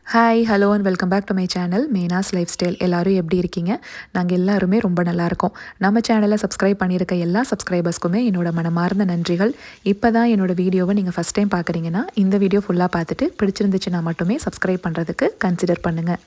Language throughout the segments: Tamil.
Hi hello and welcome back to my channel Meena's lifestyle. எல்லோரும் எப்படி இருக்கீங்க? நாங்கள் எல்லாருமே ரொம்ப நல்லாயிருக்கோம். நம்ம சேனலை சப்ஸ்கிரைப் பண்ணியிருக்க எல்லா சப்ஸ்கிரைபர்ஸ்க்குமே என்னோட மனமார்ந்த நன்றிகள். இப்போ தான் என்னோடய வீடியோவை நீங்கள் ஃபஸ்ட் டைம் பார்க்குறீங்கன்னா இந்த வீடியோ ஃபுல்லாக பார்த்துட்டு பிடிச்சிருந்துச்சுன்னா மட்டுமே சப்ஸ்கிரைப் பண்ணுறதுக்கு கன்சிடர் பண்ணுங்கள்.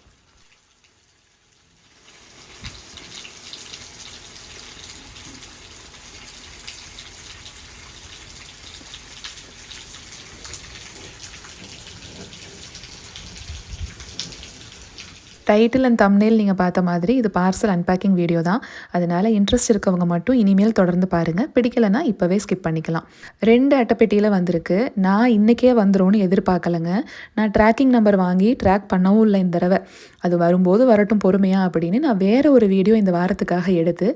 டைட்டில் அண்ட் தம்ப்நெயில் நீங்கள் பார்த்த மாதிரி இது பார்சல் அன்பேக்கிங் வீடியோ தான். அதனால் இன்ட்ரெஸ்ட் இருக்கவங்க மட்டும் இனிமேல் தொடர்ந்து பாருங்கள். பிடிக்கலைன்னா இப்போவே ஸ்கிப் பண்ணிக்கலாம். 2 அட்டைப்பெட்டியில் வந்திருக்கு. நான் இன்றைக்கே வந்துடும்னு எதிர்பார்க்கலைங்க. நான் ட்ராக்கிங் நம்பர் வாங்கி ட்ராக் பண்ணவும் இல்லை இந்த தடவை. அது வரும்போது வரட்டும் பொறுமையாக அப்படின்னு நான் வேறு ஒரு வீடியோ இந்த வாரத்துக்காக எடுத்து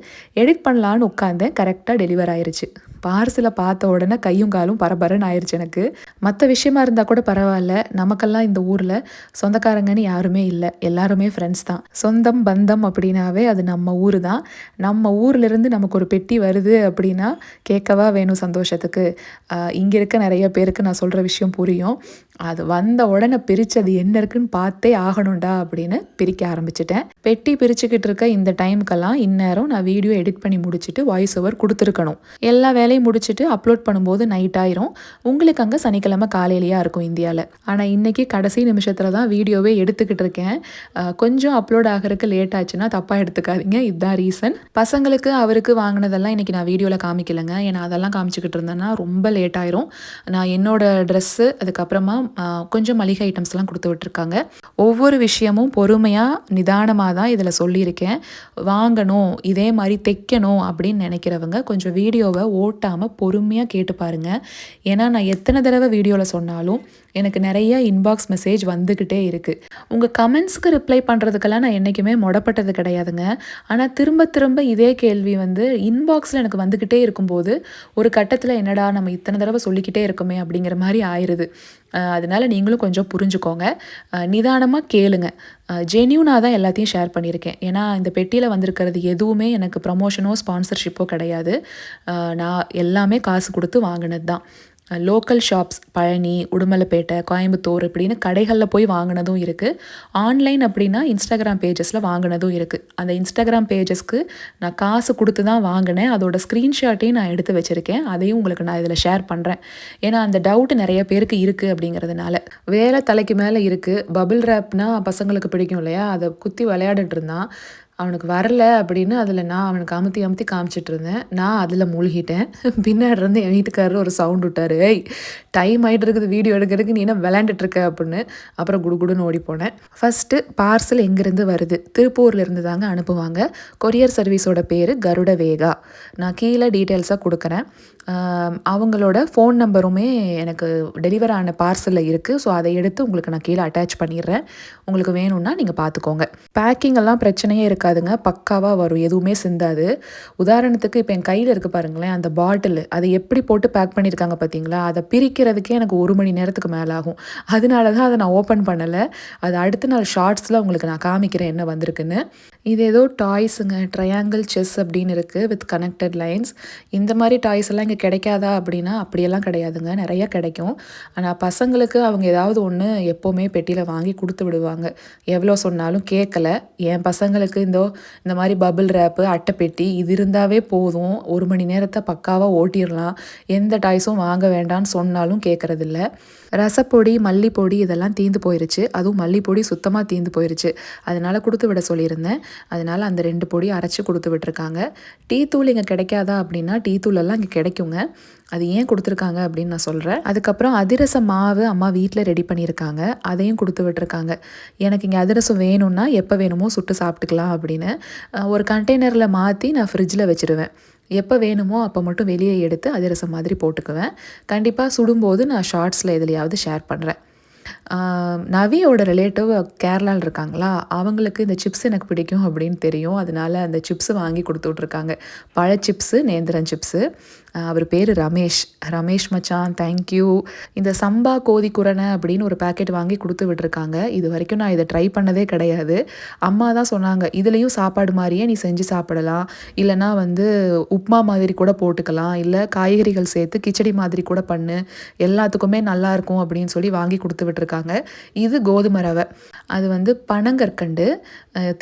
எடிட் பண்ணலான்னு உட்காந்தேன். கரெக்டாக டெலிவர் ஆயிடுச்சு. பார்சலை பார்த்த உடனே கையும் காலும் பரபரன்னு ஆயிடுச்சு எனக்கு. மற்ற விஷயமா இருந்தால் கூட பரவாயில்ல, நமக்கெல்லாம் இந்த ஊரில் சொந்தக்காரங்கன்னு யாருமே இல்லை, எல்லாருமே ஃப்ரெண்ட்ஸ் தான். சொந்தம் பந்தம் அப்படின்னாவே அது நம்ம ஊர் தான். நம்ம ஊர்லேருந்து நமக்கு ஒரு பெட்டி வருது அப்படின்னா கேட்கவா வேணும் சந்தோஷத்துக்கு. இங்கே இருக்க நிறைய பேருக்கு நான் சொல்கிற விஷயம் புரியும். அது வந்த உடனே பிரித்து அது என்ன இருக்குன்னு பார்த்தே ஆகணும்டா அப்படின்னு பிரிக்க ஆரம்பிச்சிட்டேன். பெட்டி பிரிச்சுக்கிட்டு இருக்க இந்த டைமுக்கெல்லாம் இந்நேரம் நான் வீடியோ எடிட் பண்ணி முடிச்சுட்டு வாய்ஸ் ஓவர் கொடுத்துருக்கணும். எல்லா வேலையும் முடிச்சுட்டு அப்லோட் பண்ணும்போது நைட் ஆயிரும். உங்களுக்கு அங்கே சனிக்கிழமை காலையிலேயே இருக்கும் இந்தியாவில். ஆனால் இன்றைக்கி கடைசி நிமிஷத்தில் தான் வீடியோவே எடுத்துக்கிட்டு இருக்கேன். கொஞ்சம் அப்லோட் ஆகிறதுக்கு லேட் ஆச்சுன்னா தப்பாக எடுத்துக்காதீங்க, இதுதான் ரீசன். பசங்களுக்கு அவருக்கு வாங்கினதெல்லாம் இன்றைக்கி நான் வீடியோவில் காமிக்கலைங்க. ஏன்னா அதெல்லாம் காமிச்சிக்கிட்டு இருந்தேன்னா ரொம்ப லேட் ஆயிரும். நான் என்னோடய ட்ரெஸ்ஸு அதுக்கப்புறமா கொஞ்சம் மளிகை ஐட்டம்ஸ்லாம் கொடுத்து விட்டுருக்காங்க. ஒவ்வொரு விஷயமும் பொறுமையாக நிதானமாக தான் இதில் சொல்லியிருக்கேன். வாங்கணும், இதே மாதிரி தைக்கணும் அப்படின்னு நினைக்கிறவங்க கொஞ்சம் வீடியோவை ஓட்டாமல் பொறுமையாக கேட்டு பாருங்கள். ஏன்னா நான் எத்தனை தடவை வீடியோவில் சொன்னாலும் எனக்கு நிறைய இன்பாக்ஸ் மெசேஜ் வந்துக்கிட்டே இருக்குது. உங்கள் கமெண்ட்ஸுக்கு ரிப்ளை பண்ணுறதுக்கெல்லாம் நான் என்றைக்குமே முடப்பட்டது கிடையாதுங்க. ஆனால் திரும்ப திரும்ப இதே கேள்வி இன்பாக்ஸில் எனக்கு வந்துக்கிட்டே இருக்கும்போது ஒரு கட்டத்தில் என்னடா நம்ம இத்தனை தடவை சொல்லிக்கிட்டே இருக்கோமே அப்படிங்கிற மாதிரி ஆயிடுது. அதனால் நீங்களும் கொஞ்சம் புரிஞ்சுக்கோங்க, நிதானமாக கேளுங்க. ஜென்யூனாக தான் எல்லாத்தையும் ஷேர் பண்ணியிருக்கேன். ஏன்னா இந்த பெட்டியில் வந்திருக்கிறது எதுவுமே எனக்கு ப்ரமோஷனோ ஸ்பான்சர்ஷிப்போ கிடையாது. நான் எல்லாமே காசு கொடுத்து வாங்கினது தான். லோக்கல் ஷாப்ஸ் பழனி, உடுமலைப்பேட்டை, கோயம்புத்தூர் இப்படின்னு கடைகளில் போய் வாங்கினதும் இருக்குது. ஆன்லைன் அப்படின்னா இன்ஸ்டாகிராம் பேஜஸில் வாங்கினதும் இருக்குது. அந்த இன்ஸ்டாகிராம் பேஜஸ்க்கு நான் காசு கொடுத்து தான் வாங்கினேன். அதோட ஸ்க்ரீன்ஷாட்டையும் நான் எடுத்து வச்சுருக்கேன். அதையும் உங்களுக்கு நான் இதில் ஷேர் பண்ணுறேன். ஏன்னா அந்த டவுட் நிறைய பேருக்கு இருக்குது அப்படிங்கிறதுனால. வேலை தலைக்கு மேலே இருக்குது. பபிள் ரேப்னால் பசங்களுக்கு பிடிக்கும் இல்லையா, அதை குத்தி விளையாடிட்டு இருந்தான். அவனுக்கு வரல அப்படின்னு அதில் நான் அவனுக்கு அமுத்தி காமிச்சிட்டு இருந்தேன். நான் அதில் மூழ்கிட்டேன். பின்னாடி இருந்து என் வீட்டுக்காரர் ஒரு சவுண்ட் விட்டார், ஏய் டைம் ஆகிட்டு இருக்குது வீடியோ எடுக்கிறதுக்கு, நீ என்ன விளையாண்டுட்ருக்க அப்படின்னு. அப்புறம் குடுகுடுன்னு ஓடி போனேன். ஃபஸ்ட்டு பார்சல் எங்கேருந்து வருது? திருப்பூர்லேருந்து தாங்க அனுப்புவாங்க. கொரியர் சர்வீஸோட பேர் கருட வேகா. நான் கீழே டீட்டெயில்ஸாக கொடுக்குறேன். அவங்களோட ஃபோன் நம்பருமே எனக்கு டெலிவர் ஆன பார்சலில் இருக்குது. ஸோ அதை எடுத்து உங்களுக்கு நான் கீழே அட்டாச் பண்ணிடுறேன். உங்களுக்கு வேணும்னா நீங்கள் பார்த்துக்கோங்க. பேக்கிங் எல்லாம் பிரச்சனையே இருக்காதுங்க, பக்காவாக வரும், எதுவுமே சிந்தாது. உதாரணத்துக்கு இப்போ என் கையில் இருக்குது பாருங்களேன், அந்த பாட்டில் அதை எப்படி போட்டு பேக் பண்ணியிருக்காங்க பார்த்தீங்களா, அதை பிரிக்கிறதுக்கே எனக்கு 1 மணி நேரத்துக்கு மேலே ஆகும். அதனால தான் அதை நான் ஓப்பன் பண்ணலை. அது அடுத்த நாள் ஷார்ட்ஸில் உங்களுக்கு நான் காமிக்கிறேன் என்ன வந்திருக்குன்னு. இது ஏதோ டாய்ஸுங்க, ட்ரையாங்கிள் செஸ் அப்படின்னு இருக்குது வித் கனெக்டட் லைன்ஸ். இந்த மாதிரி டாய்ஸ் எல்லாம் இங்கே கிடைக்காதா அப்படின்னா அப்படியெல்லாம் கிடையாதுங்க, நிறையா கிடைக்கும். ஆனால் பசங்களுக்கு அவங்க ஏதாவது ஒன்று எப்போவுமே பெட்டியில் வாங்கி கொடுத்து விடுவாங்க. எவ்வளோ சொன்னாலும் கேட்கல. என் பசங்களுக்கு இந்த மாதிரி பபிள் ரேப்பு, அட்டைப்பெட்டி இது இருந்தாவே போதும், 1 மணி நேரத்தை பக்காவாக ஓட்டிடலாம். எந்த டாய்ஸும் வாங்க வேண்டான்னு சொன்னாலும் கேட்குறதில்ல. ரசப்பொடி, மல்லிப்பொடி இதெல்லாம் தீந்து போயிருச்சு. அதுவும் மல்லிப்பொடி சுத்தமாக தீந்து போயிருச்சு. அதனால் கொடுத்து விட சொல்லியிருந்தேன். அதனால் அந்த 2 பொடி அரைச்சி கொடுத்து விட்டுருக்காங்க. டீ தூள் இங்கே கிடைக்காதா அப்படின்னா டீ தூளெல்லாம் இங்கே கிடைக்குங்க. அது ஏன் கொடுத்துருக்காங்க அப்படின்னு நான் சொல்கிறேன். அதுக்கப்புறம் அதிரச மாவு அம்மா வீட்டில் ரெடி பண்ணியிருக்காங்க, அதையும் கொடுத்து விட்டுருக்காங்க. எனக்கு இங்கே அதிரசம் வேணும்னா எப்போ வேணுமோ சுட்டு சாப்பிட்டுக்கலாம் அப்படின்னு. ஒரு கண்டெய்னரில் மாற்றி நான் ஃப்ரிட்ஜில் வச்சுருவேன். எப்போ வேணுமோ அப்போ மட்டும் வெளியே எடுத்து அதிரசம் மாதிரி போட்டுக்குவேன். கண்டிப்பாக சுடும்போது நான் ஷார்ட்ஸில் எதுலையாவது ஷேர் பண்ணுறேன். நவியோட ரிலேட்டிவ் கேரளாவில் இருக்காங்களா, அவங்களுக்கு இந்த சிப்ஸ் எனக்கு பிடிக்கும் அப்படின்னு தெரியும். அதனால் அந்த சிப்ஸு வாங்கி கொடுத்து விட்ருக்காங்க. பழ சிப்ஸு, நேந்திரன் சிப்ஸு. அவர் பேர் ரமேஷ். ரமேஷ் மச்சான் தேங்க்யூ. இந்த சம்பா கோதி குரணை அப்படின்னு ஒரு பேக்கெட் வாங்கி கொடுத்து விட்டுருக்காங்க. இது வரைக்கும் நான் இதை ட்ரை பண்ணதே கிடையாது. அம்மா தான் சொன்னாங்க, இதுலேயும் சாப்பாடு மாதிரியே நீ செஞ்சு சாப்பிடலாம், இல்லைனா வந்து உப்மா மாதிரி கூட போட்டுக்கலாம், இல்லை காய்கறிகள் சேர்த்து கிச்சடி மாதிரி கூட பண்ணு, எல்லாத்துக்குமே நல்லாயிருக்கும் அப்படின்னு சொல்லி வாங்கி கொடுத்து விட்டுருக்காங்க. இது கோதுமை ரவை. அது வந்து பனங்கற்கண்டு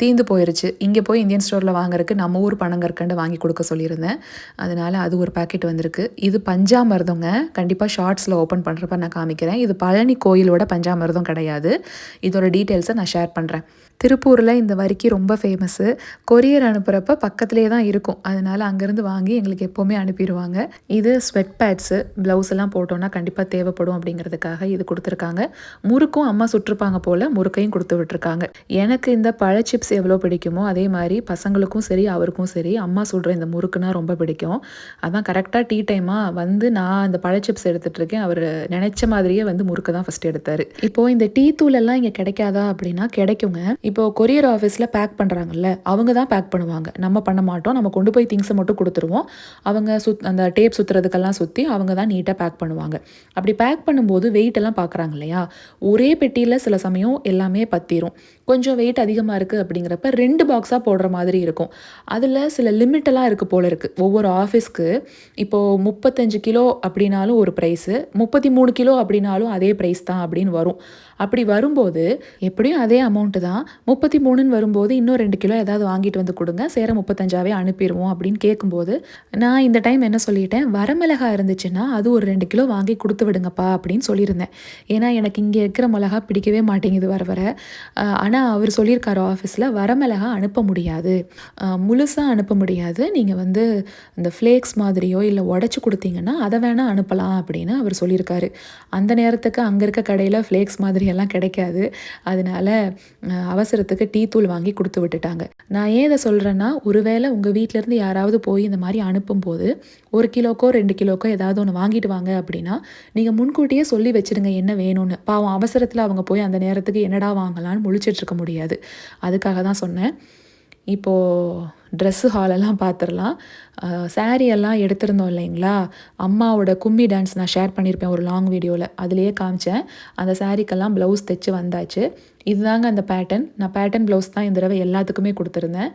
தீந்து போயிருச்சு. இங்கே போய் இந்தியன் ஸ்டோரில் வாங்குறதுக்கு நம்ம ஊர் பனங்கற்கண்டு வாங்கி கொடுக்க சொல்லியிருந்தேன். அதனால் அது ஒரு பேக்கெட் வந்திருக்கு. இது பஞ்சாமிர்தங்க. கண்டிப்பாக ஷார்ட்ஸில் ஓப்பன் பண்ணுறப்ப நான் காமிக்கிறேன். இது பழனி கோயிலோட பஞ்சாமிர்தம் கிடையாது. இதோட டீட்டெயில்ஸை நான் ஷேர் பண்ணுறேன். திருப்பூரில் இந்த வரிக்கி ரொம்ப ஃபேமஸ்ஸு. கொரியர் அனுப்புகிறப்ப பக்கத்துலேயே தான் இருக்கும். அதனால் அங்கேருந்து வாங்கி எங்களுக்கு எப்போவுமே அனுப்பிடுவாங்க. இது ஸ்வெட் பேட்ஸு, ப்ளவுஸ் எல்லாம் போட்டோன்னா கண்டிப்பாக தேவைப்படும் அப்படிங்கிறதுக்காக இது கொடுத்துருக்காங்க. முறுக்கும் அம்மா சுட்டிருப்பாங்க போல், முறுக்கையும் கொடுத்து விட்டுருக்காங்க. எனக்கு இந்த பழ சிப்ஸ் எவ்வளோ பிடிக்குமோ அதே மாதிரி பசங்களுக்கும் சரி அவருக்கும் சரி அம்மா சுடுற இந்த முறுக்குனா ரொம்ப பிடிக்கும். அதான் கரெக்டாக டீ டைமாக வந்து நான் அந்த பழ சிப்ஸ் எடுத்துகிட்டு இருக்கேன். அவர் நினச்ச மாதிரியே வந்து முறுக்கு தான் ஃபஸ்ட்டு எடுத்தார். இப்போது இந்த டீ தூளெல்லாம் இங்கே கிடைக்காதா அப்படின்னா கிடைக்குங்க. இப்போது கொரியர் ஆஃபீஸில் பேக் பண்ணுறாங்கல்ல, அவங்க தான் பேக் பண்ணுவாங்க, நம்ம பண்ண மாட்டோம். நம்ம கொண்டு போய் திங்ஸை மட்டும் கொடுத்துருவோம். அவங்க அந்த டேப் சுற்றுறதுக்கெல்லாம் சுற்றி அவங்க தான் நீட்டாக பேக் பண்ணுவாங்க. அப்படி பேக் பண்ணும்போது வெயிட் எல்லாம் பார்க்குறாங்க இல்லையா, ஒரே பெட்டியில் சில சமயம் எல்லாமே பற்றிரும். கொஞ்சம் வெயிட் அதிகமாக இருக்குது அப்படிங்கிறப்ப 2 பாக்ஸாக போடுற மாதிரி இருக்கும். அதில் சில லிமிட்டெல்லாம் இருக்குது போல இருக்குது ஒவ்வொரு ஆஃபீஸ்க்கு. இப்போது 35 கிலோ அப்படின்னாலும் ஒரு ப்ரைஸு, 33 கிலோ அப்படின்னாலும் அதே ப்ரைஸ் தான் அப்படின்னு வரும். அப்படி வரும்போது எப்படியும் அதே அமௌண்ட்டு தான். 33ன்னு வரும்போது இன்னும் 2 கிலோ ஏதாவது வாங்கிட்டு வந்து கொடுங்க, சேர 35ஆவே அனுப்பிடுவோம் அப்படின்னு கேட்கும்போது நான் இந்த டைம் என்ன சொல்லிட்டேன், வரமிளகா இருந்துச்சுன்னா அது ஒரு 2 கிலோ வாங்கி கொடுத்து விடுங்கப்பா அப்படின்னு சொல்லியிருந்தேன். ஏன்னா எனக்கு இங்கே இருக்கிற மிளகா பிடிக்கவே மாட்டேங்குது வர வர. ஆனால் அவர் சொல்லியிருக்காரு ஆஃபீஸில் வரமிளகா அனுப்ப முடியாது, முழுசாக அனுப்ப முடியாது, நீங்கள் வந்து இந்த ஃப்ளேக்ஸ் மாதிரியோ இல்லை உடச்சி கொடுத்தீங்கன்னா அதை வேணால் அனுப்பலாம் அப்படின்னு அவர் சொல்லியிருக்காரு. அந்த நேரத்துக்கு அங்கே இருக்க கடையில் ஃப்ளேக்ஸ் மாதிரியெல்லாம் கிடைக்காது. அதனால அவசரத்துக்கு டீ தூள் வாங்கி கொடுத்து விட்டுட்டாங்க. நான் ஏன் இதை சொல்கிறேன்னா, ஒருவேளை உங்கள் வீட்டிலேருந்து யாராவது போய் இந்த மாதிரி அனுப்பும்போது 1 கிலோக்கோ 2 கிலோக்கோ ஏதாவது ஒன்று வாங்கிட்டு வாங்க அப்படின்னா நீங்கள் முன்கூட்டியே சொல்லி வச்சுருங்க என்ன வேணும்னு. பாவம் அவசரத்தில் அவங்க போய் அந்த நேரத்துக்கு என்னடா வாங்கலான்னு முழிச்சிட்ருக்க முடியாது. அதுக்காக தான் சொன்னேன். இப்போது ட்ரெஸ்ஸு ஹாலெல்லாம் பார்த்துடலாம். சாரீ எல்லாம் எடுத்திருந்தோம் இல்லைங்களா, அம்மாவோட கும்மி டான்ஸ் நான் ஷேர் பண்ணியிருப்பேன் ஒரு லாங் வீடியோவில், அதுலேயே காமிச்சேன். அந்த சாரீக்கெல்லாம் ப்ளவுஸ் தைச்சு வந்தாச்சு. இதுதாங்க அந்த பேட்டர்ன். நான் பேட்டர்ன் ப்ளவுஸ் தான் இந்த தடவை எல்லாத்துக்குமே கொடுத்துருந்தேன்.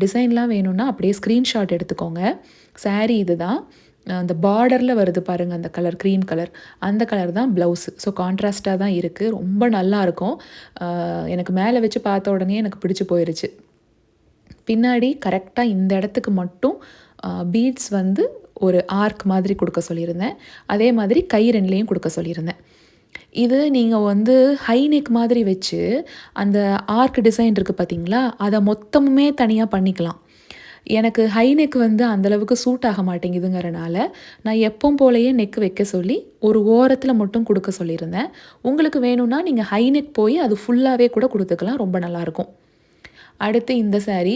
டிசைன்லாம் வேணும்னா அப்படியே ஸ்க்ரீன்ஷாட் எடுத்துக்கோங்க. சாரீ இது தான். அந்த பார்டரில் வருது பாருங்கள், அந்த கலர் க்ரீம் கலர், அந்த கலர் தான் ப்ளவுஸு. ஸோ கான்ட்ராஸ்ட்டாக தான் இருக்குது, ரொம்ப நல்லாயிருக்கும். எனக்கு மேலே வச்சு பார்த்த உடனே எனக்கு பிடிச்சி போயிடுச்சு. பின்னாடி கரெக்டாக இந்த இடத்துக்கு மட்டும் பீட்ஸ் வந்து ஒரு ஆர்க் மாதிரி கொடுக்க சொல்லியிருந்தேன். அதே மாதிரி கை 2லேயும் கொடுக்க சொல்லியிருந்தேன். இது நீங்கள் வந்து ஹை நெக் மாதிரி வச்சு அந்த ஆர்க் டிசைன் இருக்குது பார்த்தீங்களா, அதை மொத்தமுமே தனியாக பண்ணிக்கலாம். எனக்கு ஹை நெக் வந்து அந்தளவுக்கு சூட் ஆக மாட்டேங்குதுங்கிறனால நான் எப்பவும் போலையே நெக் வைக்க சொல்லி ஒரு ஓரத்தில் மட்டும் கொடுக்க சொல்லியிருந்தேன். உங்களுக்கு வேணும்னா நீங்கள் ஹை நெக் போய் அது ஃபுல்லாகவே கூட கொடுத்துக்கலாம், ரொம்ப நல்லாயிருக்கும். அடுத்து இந்த சாரீ,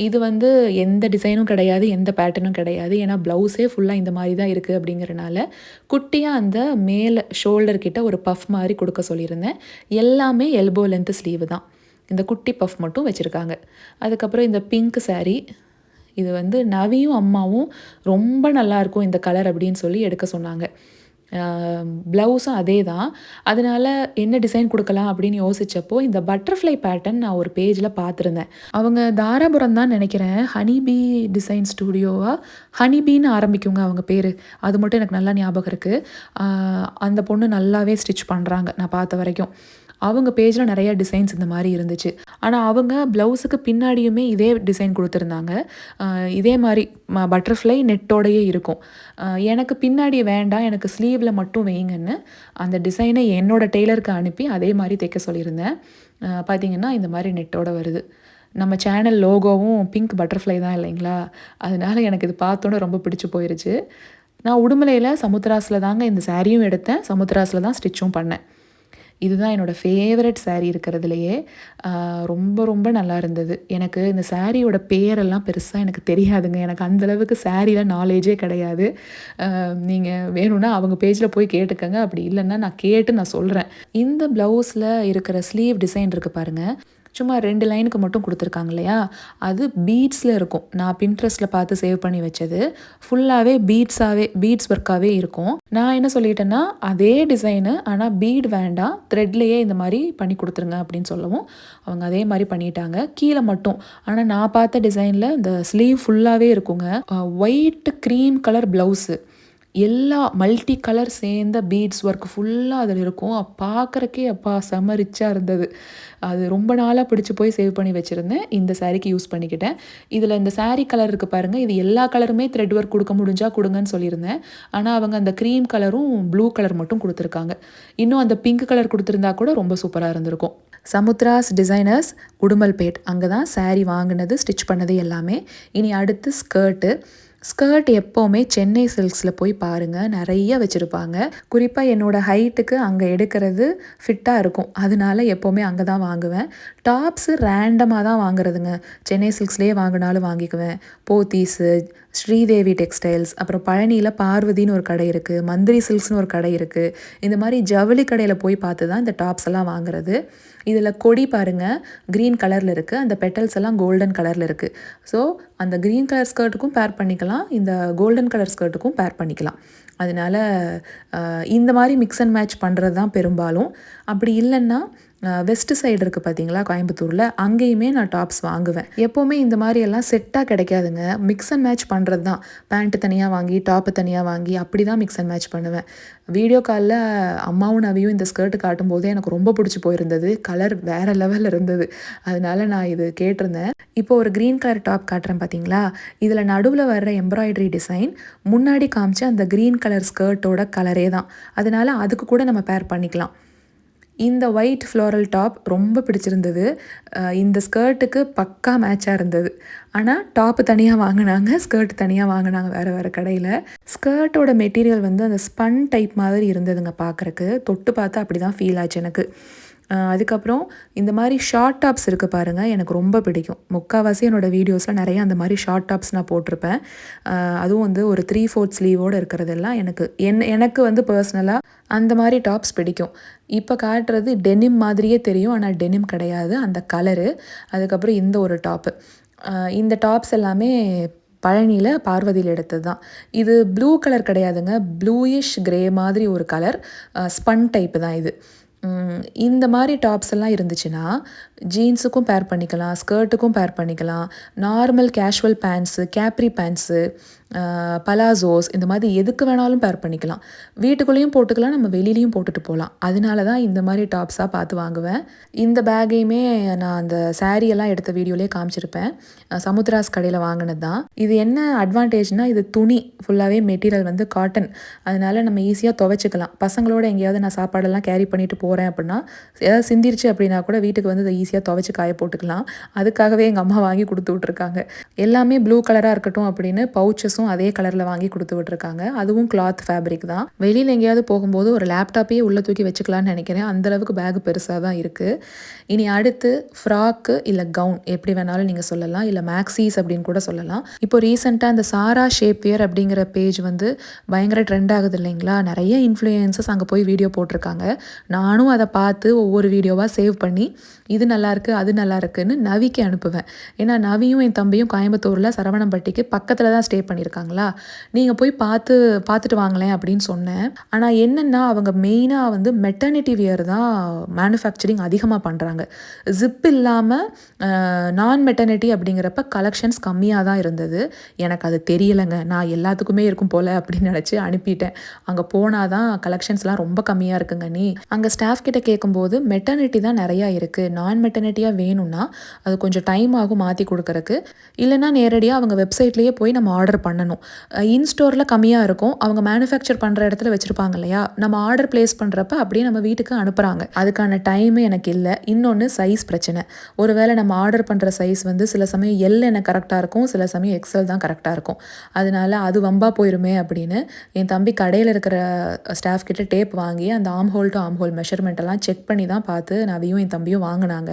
இது வந்து எந்த டிசைனும் கிடையாது, எந்த பேட்டர்னும் கிடையாது. ஏன்னா ப்ளவுஸே ஃபுல்லாக இந்த மாதிரி தான் இருக்குது அப்படிங்கிறனால குட்டியாக அந்த மேலே ஷோல்டர் கிட்ட ஒரு பஃப் மாதிரி கொடுக்க சொல்லியிருந்தேன். எல்லாமே எல்போ லென்த்து ஸ்லீவு தான், இந்த குட்டி பஃப் மட்டும் வச்சுருக்காங்க. அதுக்கப்புறம் இந்த பிங்க் சாரீ, இது வந்து நவியும் அம்மாவும் ரொம்ப நல்லாயிருக்கும் இந்த கலர் அப்படின்னு சொல்லி எடுக்க சொன்னாங்க. ப்ளவுஸும் அதே தான். அதனால் என்ன டிசைன் கொடுக்கலாம் அப்படின்னு யோசித்தப்போ இந்த பட்டர்ஃப்ளை பேட்டர்ன் நான் ஒரு பேஜில் பார்த்துருந்தேன். அவங்க தாராபுரம் தான் நினைக்கிறேன், ஹனிபீ டிசைன் ஸ்டூடியோவா, ஹனிபீன்னு ஆரம்பிக்குங்க அவங்க பேர், அது மட்டும் எனக்கு நல்லா ஞாபகம் இருக்குது. அந்த பொண்ணு நல்லாவே ஸ்டிச் பண்ணுறாங்க நான் பார்த்த வரைக்கும். அவங்க பேஜில் நிறையா டிசைன்ஸ் இந்த மாதிரி இருந்துச்சு. ஆனால் அவங்க ப்ளவுஸுக்கு பின்னாடியுமே இதே டிசைன் கொடுத்துருந்தாங்க. இதே மாதிரி பட்டர்ஃப்ளை நெட்டோடையே இருக்கும். எனக்கு பின்னாடி வேண்டாம், எனக்கு ஸ்லீவில் மட்டும் வைங்கன்னு அந்த டிசைனை என்னோடய டெய்லருக்கு அனுப்பி அதே மாதிரி தைக்க சொல்லியிருந்தேன். பார்த்திங்கன்னா இந்த மாதிரி நெட்டோட வருது. நம்ம சேனல் லோகோவும் பிங்க் பட்டர்ஃப்ளை தான் இல்லைங்களா, அதனால எனக்கு இது பார்த்தோன்னே ரொம்ப பிடிச்சி போயிடுச்சு. நான் உடுமலையில் சமுத்திராஸில் தாங்க இந்த சாரியும் எடுத்தேன், சமுத்திராஸில் தான் ஸ்டிச்சும் பண்ணேன். இதுதான் என்னோடய ஃபேவரட் சாரீ இருக்கிறதுலையே. ரொம்ப ரொம்ப நல்லா இருந்தது. எனக்கு இந்த சாரியோட பேரெல்லாம் பெருசாக எனக்கு தெரியாதுங்க. எனக்கு அந்தளவுக்கு சாரியில் நாலேஜே கிடையாது. நீங்கள் வேணும்னா அவங்க பேஜில் போய் கேட்டுக்கங்க, அப்படி இல்லைன்னா நான் கேட்டு நான் சொல்கிறேன். இந்த ப்ளவுஸில் இருக்கிற ஸ்லீவ் டிசைன் இருக்குது பாருங்கள், சும்மா 2 லைனுக்கு மட்டும் குடுத்துருக்காங்க இல்லையா? அது பீட்ஸ்ல இருக்கும். நான் Pinterestல பார்த்து சேவ் பண்ணி வச்சது. ஃபுல்லாவே பீட்ஸ் ஒர்க்காவே இருக்கும். நான் என்ன சொல்லிட்டேன்னா, அதே டிசைனு ஆனா பீட் வேண்டாம். த்ரெட்லயே இந்த மாரி பண்ணி குடுத்துருங்க அப்படின்னு சொல்லவும், அவங்க அதே மாரி பண்ணிட்டாங்க. கீழ மட்டும். ஆனா நான் பார்த்த டிசைன்ல இந்த ஸ்லீவ் ஃபுல்லாவே இருக்குங்க. White cream colour blouse. எல்லா மல்டி கலர் சேர்ந்த பீட்ஸ் ஒர்க் ஃபுல்லா அதில இருக்கும். பார்க்கறக்கே அப்பா செம்ம ரிச்சா இருந்தது. அது ரொம்ப நாளா பிடிச்சு போய் சேவ் பண்ணி வச்சிருந்தேன். இந்த சாரீக்கு யூஸ் பண்ணிக்கிட்டேன். இதில இந்த சாரீ கலர் இருக்கு பாருங்க. இது எல்லா கலருமே த்ரெட் ஒர்க் குடுக்க முடிஞ்சா குடுங்கன்னு சொல்லியிருந்தேன். ஆனா அவங்க அந்த கிரீம் கலரும், ப்ளூ கலர் மட்டும் குடுத்துருக்காங்க. இன்னும் அந்த பிங்க் கலர் குடுத்திருந்தா கூட ரொம்ப சூப்பரா இருந்திருக்கும். சமுத்ராஸ் டிசைனர்ஸ் உடுமல்பேட். அங்க தான் சாரீ வாங்குனது, ஸ்டிச் பண்ணது எல்லாமே. இனி அடுத்து ஸ்கர்ட் எப்போவுமே சென்னை சில்க்ஸில் போய் பாருங்கள், நிறைய வச்சுருப்பாங்க. குறிப்பாக என்னோடய ஹைட்டுக்கு அங்கே எடுக்கிறது ஃபிட்டாக இருக்கும். அதனால எப்போவுமே அங்கே தான் வாங்குவேன். டாப்ஸு ரேண்டமாக தான் வாங்குறதுங்க. சென்னை சில்க்ஸ்லேயே வாங்கினாலும் வாங்கிக்குவேன். போத்தீஸு, ஸ்ரீதேவி டெக்ஸ்டைல்ஸ், அப்புறம் பழனியில் பார்வதின்னு ஒரு கடை இருக்குது, மந்திரி சில்க்ஸ்னு ஒரு கடை இருக்குது. இந்த மாதிரி ஜவுளி கடையில் போய் பார்த்து தான் இந்த டாப்ஸ் எல்லாம் வாங்குறது. இதில் கொடி பாருங்கள், க்ரீன் கலரில் இருக்குது. அந்த பெட்டல்ஸ் எல்லாம் கோல்டன் கலரில் இருக்குது. ஸோ அந்த க்ரீன் கலர் ஸ்கர்ட்டுக்கும் பேர் பண்ணிக்கலாம், இந்த கோல்டன் கலர் ஸ்கர்ட்டுக்கும் பேர் பண்ணிக்கலாம். அதனால் இந்த மாதிரி மிக்ஸ் அண்ட் மேட்ச் பண்ணுறது தான் பெரும்பாலும். அப்படி இல்லைன்னா வெஸ்ட் சைடு இருக்குது பார்த்தீங்களா கோயம்புத்தூரில், அங்கேயுமே நான் டாப்ஸ் வாங்குவேன். எப்போவுமே இந்த மாதிரி எல்லாம் செட்டாக கிடைக்காதுங்க. மிக்ஸ் அண்ட் மேட்ச் பண்ணுறது தான். பேண்ட்டு தனியாக வாங்கி, டாப்பு தனியாக வாங்கி அப்படி தான் மிக்ஸ் அண்ட் மேட்ச் பண்ணுவேன். வீடியோ காலில் அம்மாவும் நவியும் இந்த ஸ்கர்ட்டு காட்டும்போதே எனக்கு ரொம்ப பிடிச்சி போயிருந்தது. கலர் வேறு லெவலில் இருந்தது. அதனால நான் இது கேட்டிருந்தேன். இப்போ ஒரு க்ரீன் கலர் டாப் காட்டுறேன் பார்த்தீங்களா, இதில் நடுவில் வர்ற எம்ப்ராய்டரி டிசைன் முன்னாடி காமிச்ச அந்த க்ரீன் கலர் ஸ்கர்ட்டோட கலரே தான். அதனால் அதுக்கு கூட நம்ம பேர் பண்ணிக்கலாம். இந்த ஒயிட் ஃப்ளோரல் டாப் ரொம்ப பிடிச்சிருந்தது. இந்த ஸ்கர்ட்டுக்கு பக்கா மேட்சாக இருந்தது. ஆனால் டாப்பு தனியாக வாங்கினாங்க, ஸ்கர்ட் தனியாக வாங்கினாங்க வேறு வேறு கடையில். ஸ்கர்ட்டோட மெட்டீரியல் வந்து அந்த ஸ்பன் டைப் மாதிரி இருந்ததுங்க பார்க்குறக்கு. தொட்டு பார்த்தா அப்படி தான் ஃபீல் ஆச்சு எனக்கு. அதுக்கப்புறம் இந்த மாதிரி ஷார்ட் டாப்ஸ் இருக்குது பாருங்கள், எனக்கு ரொம்ப பிடிக்கும். முக்கால்வாசி என்னோடய வீடியோஸில் நிறைய அந்த மாதிரி ஷார்ட் டாப்ஸ் நான் போட்டிருப்பேன். அதுவும் வந்து ஒரு 3/4 ஸ்லீவோடு இருக்கிறதெல்லாம் எனக்கு வந்து பர்சனலாக அந்த மாதிரி டாப்ஸ் பிடிக்கும். இப்போ காட்டுறது டெனிம் மாதிரியே தெரியும், ஆனால் டெனிம் கிடையாது அந்த கலரு. அதுக்கப்புறம் இந்த ஒரு டாப்பு. இந்த டாப்ஸ் எல்லாமே பழனியில் பார்வதியில் எடுத்தது தான். இது ப்ளூ கலர் கிடையாதுங்க, ப்ளூயிஷ் கிரே மாதிரி ஒரு கலர், ஸ்பன் டைப்பு தான் இது. இந்த மாதிரி டாப்ஸ் எல்லாம் இருந்துச்சுன்னா ஜீன்ஸுக்கும் பேர் பண்ணிக்கலாம், ஸ்கர்ட்டுக்கும் பேர் பண்ணிக்கலாம். Normal casual bands, Capri bands, palazzos இந்த மாதிரி எதுக்கு வேணாலும் பேர் பண்ணிக்கலாம். வீட்டுக்குள்ளேயும் போட்டுக்கலாம், நம்ம வெளியிலையும் போட்டுட்டு போகலாம். அதனால தான் இந்த மாதிரி டாப்ஸாக பார்த்து வாங்குவேன். இந்த பேக்கையுமே நான் அந்த சாரியெல்லாம் எடுத்த வீடியோலேயே காமிச்சிருப்பேன். சமுத்ராஸ் கடையில் வாங்கினது தான். இது என்ன அட்வான்டேஜ்னால், இது துணி ஃபுல்லாகவே மெட்டீரியல் வந்து காட்டன். அதனால் நம்ம ஈஸியாக துவைச்சிக்கலாம். பசங்களோட எங்கேயாவது நான் சாப்பாடெல்லாம் கேரி பண்ணிட்டு போகிறேன் அப்படின்னா, ஏதாவது சிந்திருச்சு அப்படின்னா கூட வீட்டுக்கு வந்து இதை ஈஸியாக துவைச்சி காய போட்டுக்கலாம். அதுக்காகவே எங்கள் அம்மா வாங்கி கொடுத்து விட்ருக்காங்க. எல்லாமே ப்ளூ கலராக இருக்கட்டும் அப்படின்னு பவுச்சஸும் அதே கலரில் வாங்கி கொடுத்து விட்ருக்காங்க. அதுவும் கிளாத் ஃபேப்ரிக் தான். வெளியில் எங்கேயாவது போகும்போது ஒரு லேப்டாப்பையே உள்ளே தூக்கி வச்சுக்கலான்னு நினைக்கிறேன். அந்தளவுக்கு பேக் பெருசாக தான் இருக்குது. இனி அடுத்து ஃப்ராக்கு இல்லை கவுன் எப்படி வேணாலும் நீங்கள் சொல்லலாம், இல்லை மேக்ஸீஸ் அப்படின்னு கூட சொல்லலாம். இப்போ ரீசெண்டாக அந்த சாரா ஷேப்வியர் அப்படிங்கிற பேஜ் வந்து பயங்கர ட்ரெண்ட் ஆகுது இல்லைங்களா? நிறைய இன்ஃப்ளூயன்சஸ் அங்கே போய் வீடியோ போட்டிருக்காங்க. நானும் அதை பார்த்து ஒவ்வொரு வீடியோவாக சேவ் பண்ணி இது நல்லாயிருக்கு அது நல்லா இருக்குன்னு நவிக்கு அனுப்புவேன். ஏன்னா நவியும் என் தம்பியும் கோயம்புத்தூரில் சரவணம்பட்டிக்கு பக்கத்தில் தான் ஸ்டே பண்ணியிருக்காங்களா, நீங்கள் போய் பார்த்துட்டு வாங்களேன் அப்படின்னு சொன்னேன். ஆனால் என்னென்னா அவங்க மெயினாக வந்து மெட்டர்னிட்டி வியர் தான் மேனுஃபேக்சரிங் அதிகமாக பண்ணுறாங்க. ஜிப் இல்லாமல் நான் மெட்டர்னிட்டி அப்படிங்கிறப்ப கலெக்ஷன்ஸ் கம்மியாக தான் இருந்தது. எனக்கு அது தெரியலைங்க, நான் எல்லாத்துக்குமே இருக்கும் போல் அப்படின்னு நினச்சி அனுப்பிட்டேன். அங்கே போனால் தான் கலெக்ஷன்ஸ்லாம் ரொம்ப கம்மியாக இருக்குங்க. அங்கே ஸ்டாஃப் கிட்ட கேட்கும்போது மெட்டர்னிட்டி தான் நிறையா இருக்குது, நான் மெட்டர்னிட்டியாக வேணும்னா அது கொஞ்சம் டைம் ஆகும் மாற்றி கொடுக்கறக்கு, இல்லைனா நேரடியாக அவங்க வெப்சைட்லேயே போய் நம்ம ஆர்டர் பண்ணணும். இன்ஸ்டோரில் கம்மியாக இருக்கும், அவங்க மேனுஃபேக்சர் பண்ணுற இடத்துல வச்சுருப்பாங்க இல்லையா, நம்ம ஆர்டர் ப்ளேஸ் பண்ணுறப்ப அப்படியே நம்ம வீட்டுக்கு அனுப்புகிறாங்க. அதுக்கான டைமு எனக்கு இல்லை. இன்னொன்று சைஸ் பிரச்சனை. ஒருவேளை நம்ம ஆர்டர் பண்ணுற சைஸ் வந்து சில சமயம் எல் எனக்கு கரெக்டாக இருக்கும், சில சமயம் எக்ஸல் தான் கரெக்டாக இருக்கும். அதனால அது வம்பா போயிருமே அப்படின்னு என் தம்பி கடையில் இருக்கிற ஸ்டாஃப் கிட்ட டேப் வாங்கி அந்த ஆம்ஹோல் டு ஆம்ஹோல் மெஷர்மெண்ட் எல்லாம் செக் பண்ணி தான் பார்த்து நவியும் என் தம்பியும் வாங்கினாங்க.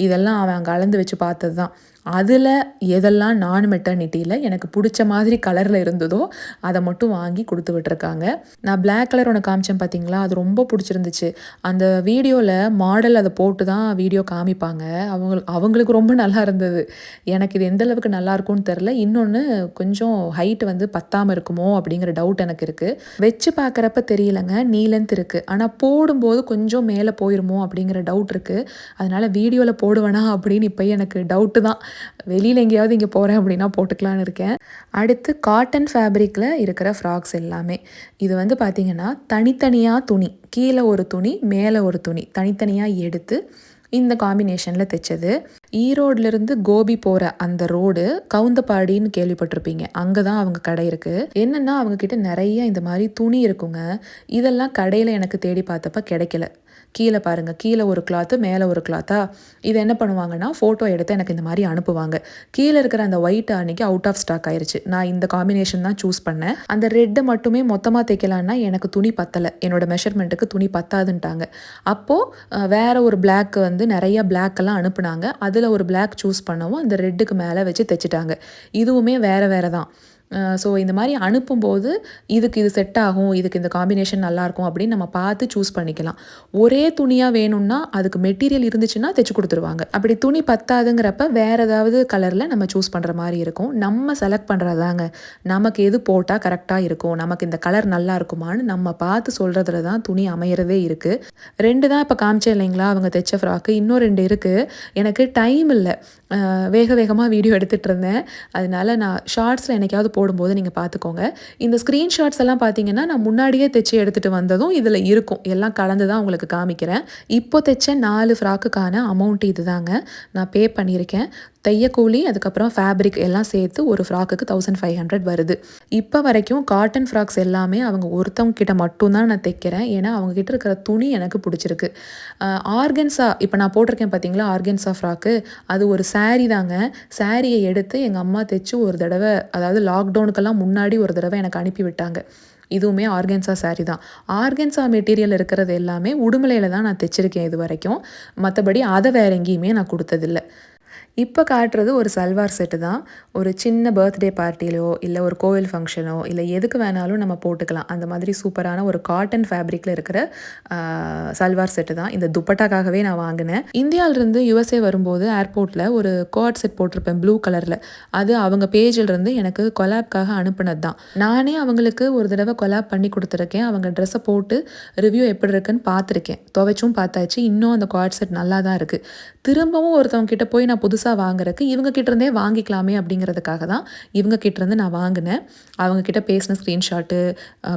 இதெல்லாம் அவன் அங்கே அளந்து வச்சு பார்த்தது தான். அதில் எதெல்லாம் நான் மெட்டர்னிட்டியில் எனக்கு பிடிச்ச மாதிரி கலரில் இருந்ததோ அதை மட்டும் வாங்கி கொடுத்து விட்டுருக்காங்க. நான் பிளாக் கலர் ஒன்று காமிச்சேன் பார்த்தீங்களா, அது ரொம்ப பிடிச்சிருந்துச்சு. அந்த வீடியோவில் மாடல் அதை போட்டு தான் வீடியோ காமிப்பாங்க. அவங்களுக்கு ரொம்ப நல்லா இருந்தது. எனக்கு இது எந்த அளவுக்கு நல்லா இருக்கும்னு தெரில. இன்னொன்று கொஞ்சம் ஹைட் வந்து பத்தாமல் இருக்குமோ அப்படிங்கிற டவுட் எனக்கு இருக்குது. வச்சு பார்க்குறப்ப தெரியலங்க, நீ லென்த் இருக்குது. ஆனால் போடும்போது கொஞ்சம் மேலே போயிருமோ அப்படிங்கிற டவுட் இருக்குது. அதனால் வீடியோவில் போடுவேனா அப்படின்னு இப்போ எனக்கு டவுட்டு தான். வெளியில் எங்கேயாவது இங்கே போகிறேன் அப்படின்னா போட்டுக்கலான்னு இருக்கேன். அடுத்து காட்டன் ஃபேப்ரிக்கில் இருக்கிற ஃப்ராக்ஸ் எல்லாமே. இது வந்து பார்த்திங்கன்னா தனித்தனியாக துணி, கீழே ஒரு துணி மேலே ஒரு துணி தனித்தனியாக எடுத்து இந்த காம்பினேஷனில் தைச்சது. ஈரோட்லேருந்து கோபி போகிற அந்த ரோடு கவுந்தப்பாடின்னு கேள்விப்பட்டிருப்பீங்க. அங்கே தான் அவங்க கடை இருக்குது. என்னென்னா அவங்கக்கிட்ட நிறைய இந்த மாதிரி துணி இருக்குங்க. இதெல்லாம் கடையில் எனக்கு தேடி பார்த்தப்ப கிடைக்கல. கீழே பாருங்கள், கீழே ஒரு கிளாத்து மேலே ஒரு கிளாத்தா. இது என்ன பண்ணுவாங்கன்னா ஃபோட்டோ எடுத்து எனக்கு இந்த மாதிரி அனுப்புவாங்க. கீழே இருக்கிற அந்த ஒயிட் அன்றைக்கி அவுட் ஆஃப் ஸ்டாக் ஆயிடுச்சு. நான் இந்த காம்பினேஷன் தான் சூஸ் பண்ணேன். அந்த ரெட்டை மட்டுமே மொத்தமாக தைக்கலான்னா எனக்கு துணி பத்தலை, என்னோடய மெஷர்மெண்ட்டுக்கு துணி பத்தாதுன்ட்டாங்க. அப்போது வேறு ஒரு பிளாக் வந்து நிறைய பிளாக்கெல்லாம் அனுப்புனாங்க. அதில் ஒரு பிளாக் சூஸ் பண்ணவும் அந்த ரெட்டுக்கு மேலே வச்சு தைச்சிட்டாங்க. இதுவுமே வேறு வேறு தான். ஸோ இந்த மாதிரி அனுப்பும்போது இதுக்கு இது செட் ஆகும், இதுக்கு இந்த காம்பினேஷன் நல்லாயிருக்கும் அப்படின்னு நம்ம பார்த்து சூஸ் பண்ணிக்கலாம். ஒரே துணியாக வேணும்னா அதுக்கு மெட்டீரியல் இருந்துச்சுன்னா தைச்சி கொடுத்துருவாங்க. அப்படி துணி பத்தாதுங்கிறப்ப வேறு ஏதாவது கலரில் நம்ம சூஸ் பண்ணுற மாதிரி இருக்கும். நம்ம செலக்ட் பண்ணுறதாங்க, நமக்கு எது போட்டால் கரெக்டாக இருக்கும், நமக்கு இந்த கலர் நல்லா இருக்குமான்னு நம்ம பார்த்து சொல்கிறதுல தான் துணி அமையிறதே இருக்குது. 2 தான் இப்போ காமிச்சேன் இல்லைங்களா அவங்க தைச்ச ஃப்ராக்கு. இன்னும் 2 இருக்குது. எனக்கு டைம் இல்லை, வேகமாக வீடியோ எடுத்துகிட்டு இருந்தேன். அதனால நான் ஷார்ட்ஸில் என்னைக்காவது போடும்போது நீங்கள் பார்த்துக்கோங்க. இந்த ஸ்க்ரீன்ஷாட்ஸ் எல்லாம் பார்த்தீங்கன்னா நான் முன்னாடியே தைச்சி எடுத்துகிட்டு வந்ததும் இதில் இருக்கும். எல்லாம் கலந்து தான் உங்களுக்கு காமிக்கிறேன். இப்போ தைச்ச 4 ஃப்ராக்குக்கான அமௌண்ட் இது தாங்க. நான் பே பண்ணியிருக்கேன். தையக்கூலி அதுக்கப்புறம் ஃபேப்ரிக் எல்லாம் சேர்த்து ஒரு ஃப்ராக்குக்கு 1500 வருது. இப்போ வரைக்கும் காட்டன் ஃப்ராக்ஸ் எல்லாமே அவங்க ஒருத்தவங்க கிட்ட மட்டும்தான் நான் தைக்கிறேன். ஏன்னா அவங்கக்கிட்ட இருக்கிற துணி எனக்கு பிடிச்சிருக்கு. ஆர்கன்ஸா இப்போ நான் போட்டிருக்கேன் பார்த்தீங்களா, ஆர்கன்ஸா ஃப்ராக்கு, அது ஒரு சாரீ தாங்க. சாரியை எடுத்து எங்கள் அம்மா தைச்சு ஒரு தடவை, அதாவது லாக்டவுனுக்கெல்லாம் முன்னாடி ஒரு தடவை எனக்கு அனுப்பி விட்டாங்க. இதுவுமே ஆர்கன்ஸா சாரீ தான். ஆர்கன்ஸா மெட்டீரியல் இருக்கிறது எல்லாமே உடுமலையில் தான் நான் தைச்சிருக்கேன் இது வரைக்கும். மற்றபடி அதை வேறு எங்கேயுமே நான் கொடுத்ததில்ல. இப்போ காட்டுறது ஒரு சல்வார் செட்டு தான். ஒரு சின்ன பர்த்டே பார்ட்டியிலோ இல்லை ஒரு கோவில் ஃபங்க்ஷனோ இல்லை எதுக்கு வேணாலும் நம்ம போட்டுக்கலாம். அந்த மாதிரி சூப்பரான ஒரு காட்டன் ஃபேப்ரிக்கில் இருக்கிற சல்வார் செட்டு தான். இந்த துப்பட்டாக்காகவே நான் வாங்கினேன். இந்தியாவிலிருந்து யுஎஸ்ஏ வரும்போது ஏர்போர்ட்டில் ஒரு கோட் செட் போட்டிருப்பேன் ப்ளூ கலரில். அது அவங்க பேஜிலிருந்து எனக்கு கொலாப்காக அனுப்புனது தான். நானே அவங்களுக்கு ஒரு தடவை கொலாப் பண்ணி கொடுத்துருக்கேன். அவங்க ட்ரெஸ்ஸை போட்டு ரிவ்யூ எப்படி இருக்குன்னு பார்த்துருக்கேன். துவைச்சும் பார்த்தாச்சு. இன்னும் அந்த கோட் செட் நல்லா தான் இருக்குது. திரும்பவும் ஒருத்தவங்க கிட்ட போய் நான் புதுசாக வாங்குறதுக்கு இவங்க கிட்டேருந்தே வாங்கிக்கலாமே அப்படிங்கிறதுக்காக தான் இவங்க கிட்டேருந்து நான் வாங்கினேன். அவங்கக்கிட்ட பேசின ஸ்க்ரீன்ஷாட்டு,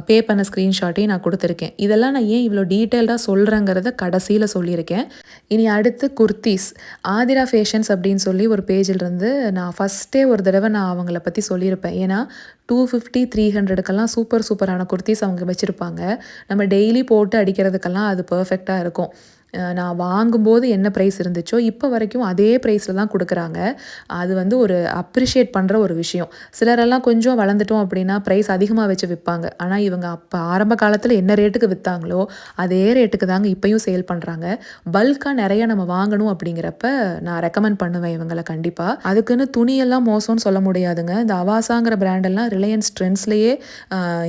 பே பண்ண ஸ்க்ரீன்ஷாட்டையும் நான் கொடுத்துருக்கேன். இதெல்லாம் நான் ஏன் இவ்வளோ டீட்டெயில்டாக சொல்கிறேங்கிறத கடைசியில் சொல்லியிருக்கேன். இனி அடுத்து குர்த்தீஸ். ஆதிரா ஃபேஷன்ஸ் அப்படின்னு சொல்லி ஒரு பேஜிலிருந்து நான் ஃபஸ்ட்டே ஒரு தடவை நான் அவங்கள பற்றி சொல்லியிருப்பேன். ஏன்னா 250, 300க்கெல்லாம் சூப்பரான குர்த்தீஸ் அவங்க வச்சுருப்பாங்க. நம்ம டெய்லி போட்டு அடிக்கிறதுக்கெல்லாம் அது பர்ஃபெக்டாக இருக்கும். நான் வாங்கும்போது என்ன ப்ரைஸ் இருந்துச்சோ இப்போ வரைக்கும் அதே ப்ரைஸில் தான் கொடுக்குறாங்க. அது வந்து ஒரு அப்ரிஷியேட் பண்ணுற ஒரு விஷயம். சிலரெல்லாம் கொஞ்சம் வளர்ந்துட்டோம் அப்படின்னா ப்ரைஸ் அதிகமாக வச்சு விற்பாங்க. ஆனால் இவங்க அப்போ ஆரம்ப காலத்தில் என்ன ரேட்டுக்கு விற்றாங்களோ அதே ரேட்டுக்கு தாங்க இப்போயும் சேல் பண்ணுறாங்க. பல்காக நிறையா நம்ம வாங்கணும் அப்படிங்கிறப்ப நான் ரெக்கமெண்ட் பண்ணுவேன் இவங்களை கண்டிப்பாக. அதுக்குன்னு துணியெல்லாம் மோசம்னு சொல்ல முடியாதுங்க. இந்த அவாசாங்கிற பிராண்டெல்லாம் ரிலையன்ஸ் ட்ரெண்ட்ஸ்லேயே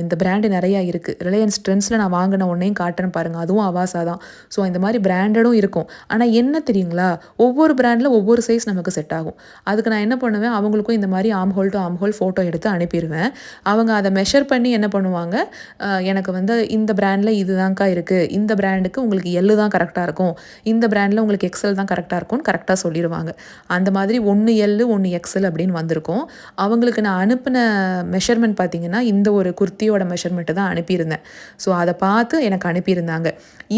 இந்த பிராண்டு நிறையா இருக்குது. ரிலையன்ஸ் ட்ரெண்ட்ஸில் நான் வாங்கின ஒன்றையும் காட்டுறேன் பாருங்கள், அதுவும் அவாசா தான். ஸோ இந்த மாதிரி பிராண்டடும் இருக்கும். ஆனால் என்ன தெரியுங்களா, ஒவ்வொரு பிராண்டில் ஒவ்வொரு சைஸ் நமக்கு செட் ஆகும். அதுக்கு நான் என்ன பண்ணுவேன், அவங்களுக்கும் இந்த மாதிரி ஆம் ஹோல் டு ஆம் ஹோல் ஃபோட்டோ எடுத்து அனுப்பிடுவேன். அவங்க அதை மெஷர் பண்ணி என்ன பண்ணுவாங்க, எனக்கு வந்து இந்த பிராண்டில் இதுதான்க்கா இருக்குது, இந்த பிராண்டுக்கு உங்களுக்கு எல்லு தான் கரெக்டாக இருக்கும், இந்த பிராண்டில் உங்களுக்கு எக்ஸல் தான் கரெக்டாக இருக்கும்னு கரெக்டாக சொல்லிடுவாங்க. அந்த மாதிரி 1 எல்லு 1 எக்ஸல் அப்படின்னு வந்திருக்கும். அவங்களுக்கு நான் அனுப்பின மெஷர்மெண்ட் பார்த்திங்கன்னா இந்த ஒரு குர்த்தியோட மெஷர்மெண்ட்டு தான் அனுப்பியிருந்தேன். ஸோ அதை பார்த்து எனக்கு அனுப்பியிருந்தாங்க.